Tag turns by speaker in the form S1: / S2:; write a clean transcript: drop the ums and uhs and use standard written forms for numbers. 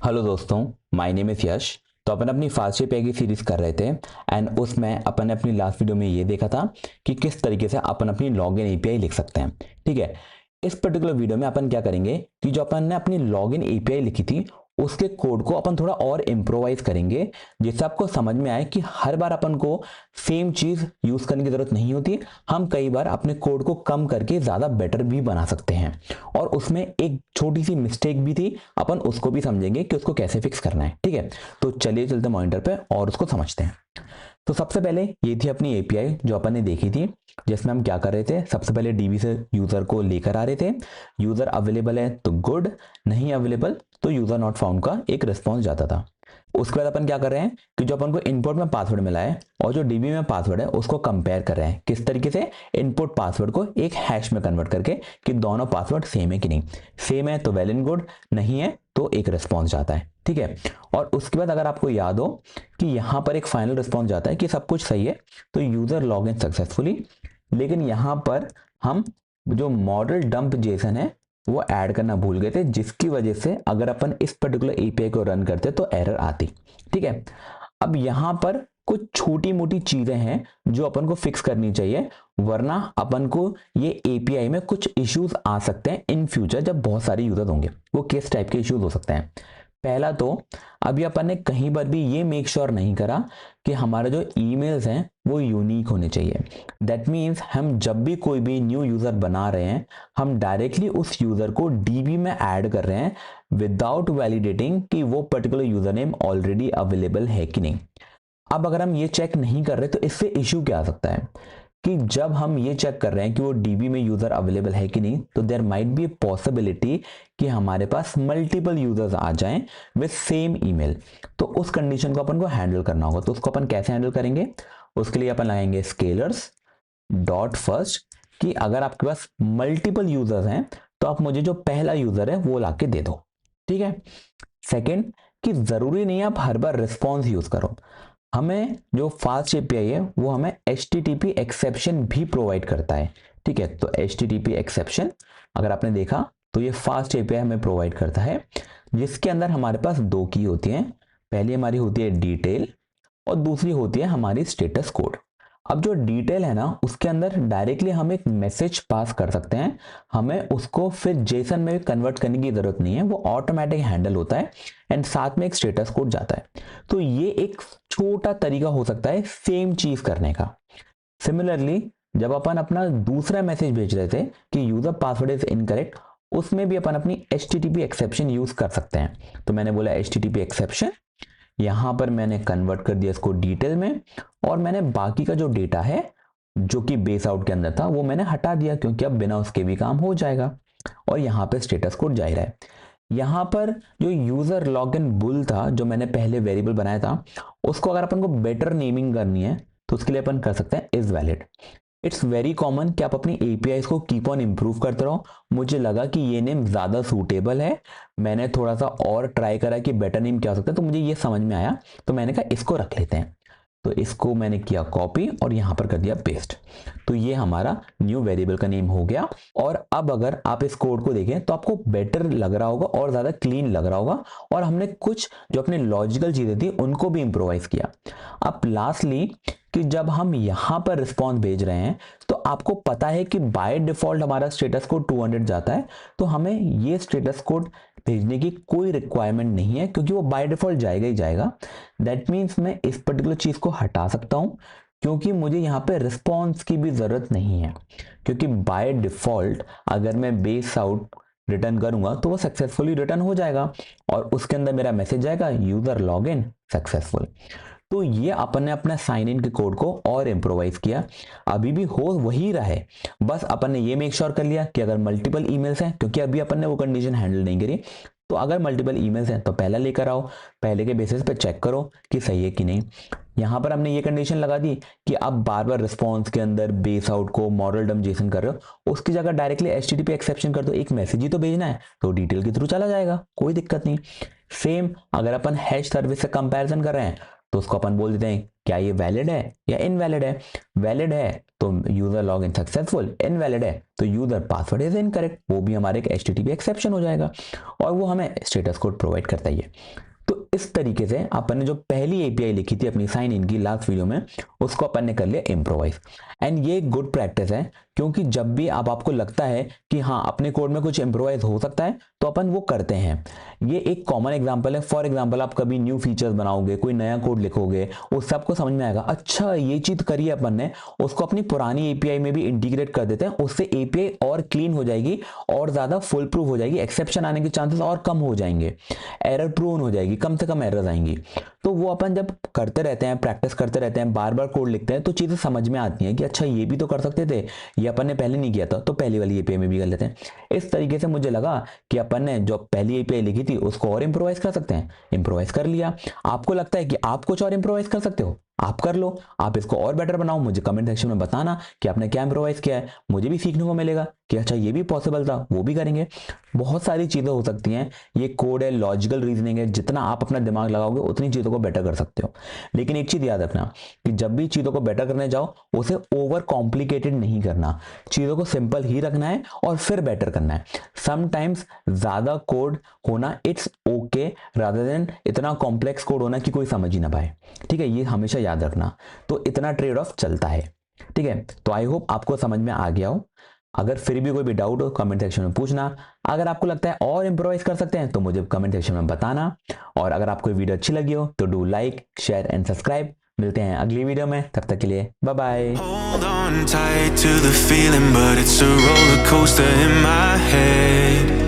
S1: Hello दोस्तों, my name is यश। तो अपन अपनी फास्ट एपीआई की सीरीज कर रहे थे एंड उसमें अपन ने अपनी लास्ट वीडियो में ये देखा था कि किस तरीके से अपन अपनी लॉगिन एपीआई लिख सकते हैं। ठीक है, इस पर्टिकुलर वीडियो में अपन क्या करेंगे कि जो अपन ने अपनी लॉगिन एपीआई लिखी थी उसके कोड को अपन थोड़ा और इम्प्रोवाइज करेंगे, जिससे आपको समझ में आए कि हर बार अपन को सेम चीज़ यूज़ करने की ज़रूरत नहीं होती। हम कई बार अपने कोड को कम करके ज़्यादा बेटर भी बना सकते हैं। और उसमें एक छोटी सी मिस्टेक भी थी, अपन उसको भी समझेंगे कि उसको कैसे फिक्स करना है। ठीक है, तो चलिए चलते मॉनिटर पे और उसको समझते हैं। तो सबसे पहले ये थी अपनी एपीआई जो अपन ने देखी थी, जिसमें हम क्या कर रहे थे। सबसे पहले डीबी से यूजर को लेकर आ रहे थे। यूजर अवेलेबल है तो गुड, नहीं अवेलेबल तो यूजर नॉट फाउंड का एक रिस्पॉन्स जाता था। उसके बाद अपन क्या कर रहे हैं कि जो अपन को इनपुट में पासवर्ड मिला है और जो डीबी में पासवर्ड है उसको कंपेयर कर रहे हैं। किस तरीके से? इनपुट पासवर्ड को एक हैश में कन्वर्ट करके कि दोनों पासवर्ड सेम है कि नहीं। सेम है तो वेल एंड गुड, नहीं है तो एक रिस्पॉन्स जाता है। ठीक है, और उसके बाद अगर आपको याद हो कि यहां पर एक फाइनल रिस्पॉन्स जाता है कि सब कुछ सही है तो यूजर लॉग इन सक्सेसफुली। लेकिन यहां पर हम जो मॉडल डंप जेसन है वो ऐड करना भूल गए थे, जिसकी वजह से अगर अपन इस पर्टिकुलर एपीआई को रन करते तो एरर आती। ठीक है, अब यहां पर कुछ छोटी मोटी चीजें हैं जो अपन को फिक्स करनी चाहिए, वरना अपन को ये एपीआई में कुछ इश्यूज आ सकते हैं इन फ्यूचर जब बहुत सारे यूजर होंगे। वो किस टाइप के इश्यूज हो सकते हैं? पहला तो अभी अपन ने कहीं पर भी ये मेक श्योर नहीं करा कि हमारे जो ईमेल्स हैं वो यूनिक होने चाहिए। दैट मीन्स हम जब भी कोई भी न्यू यूजर बना रहे हैं, हम डायरेक्टली उस यूजर को डीबी में ऐड कर रहे हैं विदाउट वैलिडेटिंग कि वो particular user name already available है कि नहीं। अब अगर हम ये चेक नहीं कर रहे तो इससे इश्यू क्या आ सकता है कि जब हम ये चेक कर रहे हैं कि वो डीबी में यूजर अवेलेबल है कि नहीं, तो there might be a possibility कि हमारे पास मल्टीपल यूजर्स आ जाएं विद सेम ईमेल। तो उस कंडीशन को अपन को हैंडल करना होगा। तो उसको अपन कैसे हैंडल करेंगे? उसके लिए अपन लगाएंगे स्केलर्स डॉट फर्स्ट कि अगर आपके पास मल्टीपल यूजर्स हैं तो आप मुझे जो पहला यूजर है वो लाके दे दो। ठीक है, सेकेंड कि जरूरी नहीं आप हर बार रिस्पॉन्स यूज करो। हमें जो फास्ट एपीआई है वो हमें HTTP एक्सेप्शन भी प्रोवाइड करता है। ठीक है, तो HTTP एक्सेप्शन अगर आपने देखा तो ये फास्ट एपीआई हमें प्रोवाइड करता है, जिसके अंदर हमारे पास दो की होती हैं। पहली हमारी होती है डिटेल और दूसरी होती है हमारी स्टेटस कोड। अब जो डिटेल है ना उसके अंदर डायरेक्टली हम एक मैसेज पास कर सकते हैं, हमें उसको फिर जेसन में कन्वर्ट करने की जरूरत नहीं है, वो ऑटोमेटिक हैंडल होता है एंड साथ में एक स्टेटस कोड जाता है। तो ये एक छोटा तरीका हो सकता है सेम चीज करने का। सिमिलरली जब अपन अपना दूसरा मैसेज भेज रहे थे कि यूजर पासवर्ड इज इनकरेक्ट, उसमें भी अपन अपनी HTTP एक्सेप्शन यूज कर सकते हैं। तो मैंने बोला HTTP एक्सेप्शन, यहां पर मैंने कन्वर्ट कर दिया इसको डिटेल में और मैंने बाकी का जो डेटा है जो कि बेस आउट के अंदर था वो मैंने हटा दिया, क्योंकि अब बिना उसके भी काम हो जाएगा। और यहाँ पे स्टेटस कोड जा रहा है। यहाँ पर जो यूजर लॉगिन बुल था जो मैंने पहले वेरिएबल बनाया था, उसको अगर अपन को बेटर नेमिंग करनी है तो उसके लिए अपन कर सकते हैं is valid. It's very common कि आप अपनी एपीआई को कीप ऑन इम्प्रूव करते रहो। मुझे लगा कि ये नेम ज़्यादा सूटेबल है, मैंने थोड़ा सा और ट्राई करा कि बेटर नेम क्या हो सकता है, तो मुझे ये समझ में आया तो मैंने कहा इसको रख लेते हैं। तो इसको मैंने किया कॉपी और यहाँ पर कर दिया पेस्ट। तो ये हमारा न्यू वेरिएबल का नेम हो गया। और अब अगर आप इस कोड को देखें तो आपको बेटर लग रहा होगा और ज़्यादा क्लीन लग रहा होगा, और हमने कुछ जो अपने लॉजिकल चीज़ें थी उनको भी इम्प्रोवाइज किया। अब लास्टली कि जब हम यहां पर रिस्पॉन्स भेज रहे हैं तो आपको पता है कि बाय डिफॉल्ट हमारा स्टेटस कोड 200 जाता है, तो हमें ये स्टेटस कोड भेजने की कोई रिक्वायरमेंट नहीं है क्योंकि वो बाय डिफॉल्ट जाएगा ही जाएगा। दैट मीन्स मैं इस पर्टिकुलर चीज को हटा सकता हूं क्योंकि मुझे यहाँ पे रिस्पॉन्स की भी जरूरत नहीं है, क्योंकि बाय डिफॉल्ट अगर मैं बेस आउट रिटर्न करूंगा तो वो सक्सेसफुली रिटर्न हो जाएगा और उसके अंदर मेरा मैसेज जाएगा यूजर लॉग इन सक्सेसफुल। तो ये अपन ने अपना साइन इन के कोड को और इम्प्रोवाइज किया। अभी भी हो वही रहा है, बस अपन ने ये मेक श्योर कर लिया कि अगर मल्टीपल ईमेल्स हैं, क्योंकि अभी अपन ने वो कंडीशन हैंडल नहीं करी, तो अगर मल्टीपल ईमेल्स हैं तो पहला लेकर आओ, पहले के बेसिस पे चेक करो कि सही है कि नहीं। यहां पर हमने ये कंडीशन लगा दी कि अब बार बार रिस्पॉन्स के अंदर बेस आउट को मॉडल डम जेसन कर रहे हो, उसकी जगह डायरेक्टली HTTP एक्सेप्शन कर दो, एक मैसेज ही तो भेजना है तो डिटेल के थ्रू चला जाएगा, कोई दिक्कत नहीं। सेम अगर अपन हैश सर्विस से कंपैरिजन कर रहे हैं तो उसको अपन बोल देते हैं क्या ये वैलिड है या इनवैलिड है। वैलिड है तो user log in successful, invalid है तो यूजर पासवर्ड इज इनकरेक्ट, वो भी हमारे एक HTTP एक्सेप्शन हो जाएगा और वो हमें स्टेटस कोड प्रोवाइड करता ही है। तो इस तरीके से अपन ने जो पहली एपीआई लिखी थी अपनी साइन इन की लास्ट वीडियो में, उसको अपन ने कर लिया इम्प्रोवाइज। एंड ये एक गुड प्रैक्टिस है, क्योंकि जब भी आपको लगता है कि हाँ अपने कोड में कुछ इम्प्रोवाइज हो सकता है तो अपन वो करते हैं। ये एक कॉमन एग्जांपल है। फॉर एग्जांपल आप कभी न्यू फीचर्स बनाओगे, कोई नया कोड लिखोगे, उस सबको समझ में आएगा अच्छा ये चीज करी है अपन ने, उसको अपनी पुरानी एपीआई में भी इंटीग्रेट कर देते हैं, उससे एपीआई और क्लीन हो जाएगी और ज्यादा फुल प्रूफ हो जाएगी, एक्सेप्शन आने के चांसेस और कम हो जाएंगे, एरर प्रूवन हो जाएगी, कम से कम एरर्स आएंगी। तो वो अपन जब करते रहते हैं, प्रैक्टिस करते रहते हैं, बार बार कोड लिखते हैं, तो चीजें समझ में आती हैं कि अच्छा ये भी तो कर सकते थे, ये अपन ने पहले नहीं किया था तो पहली वाली एपीआई में भी कर लेते हैं। इस तरीके से मुझे लगा कि अपन ने जो पहली एपीआई लिखी थी उसको और इंप्रोवाइज कर सकते हैं, इंप्रोवाइज कर लिया। आपको लगता है कि आप कुछ और इंप्रोवाइज कर सकते हो, आप कर लो, आप इसको और बेटर बनाओ, मुझे कमेंट सेक्शन में बताना कि आपने क्या इंप्रोवाइज किया है, मुझे भी सीखने को मिलेगा कि अच्छा ये भी पॉसिबल था, वो भी करेंगे। बहुत सारी चीजें हो सकती हैं, ये कोड है, लॉजिकल रीजनिंग है, जितना आप अपना दिमाग लगाओगे उतनी चीजों को बेटर कर सकते हो। लेकिन एक चीज याद रखना कि जब भी चीजों को बेटर करने जाओ उसे ओवर कॉम्प्लिकेटेड नहीं करना, चीजों को सिंपल ही रखना है और फिर बेटर करना है। समटाइम्स ज्यादा कोड होना इट्स ओके रादर देन इतना कॉम्प्लेक्स कोड होना कि कोई समझ ही ना पाए, ठीक है, ये हमेशा याद रखना। तो इतना ट्रेड ऑफ चलता है, ठीक है। तो आई होप आपको समझ में आ गया हो। अगर फिर भी कोई भी डाउट हो कमेंट सेक्शन में पूछना। अगर आपको लगता है और इंप्रोवाइज कर सकते हैं तो मुझे कमेंट सेक्शन में बताना। और अगर आपको वीडियो अच्छी लगी हो तो do like, share and subscribe. मिलते हैं अगली वीडियो में, तब तक के लिए bye bye.
S2: Hold on tight to the feeling, but it's a roller coaster in my head.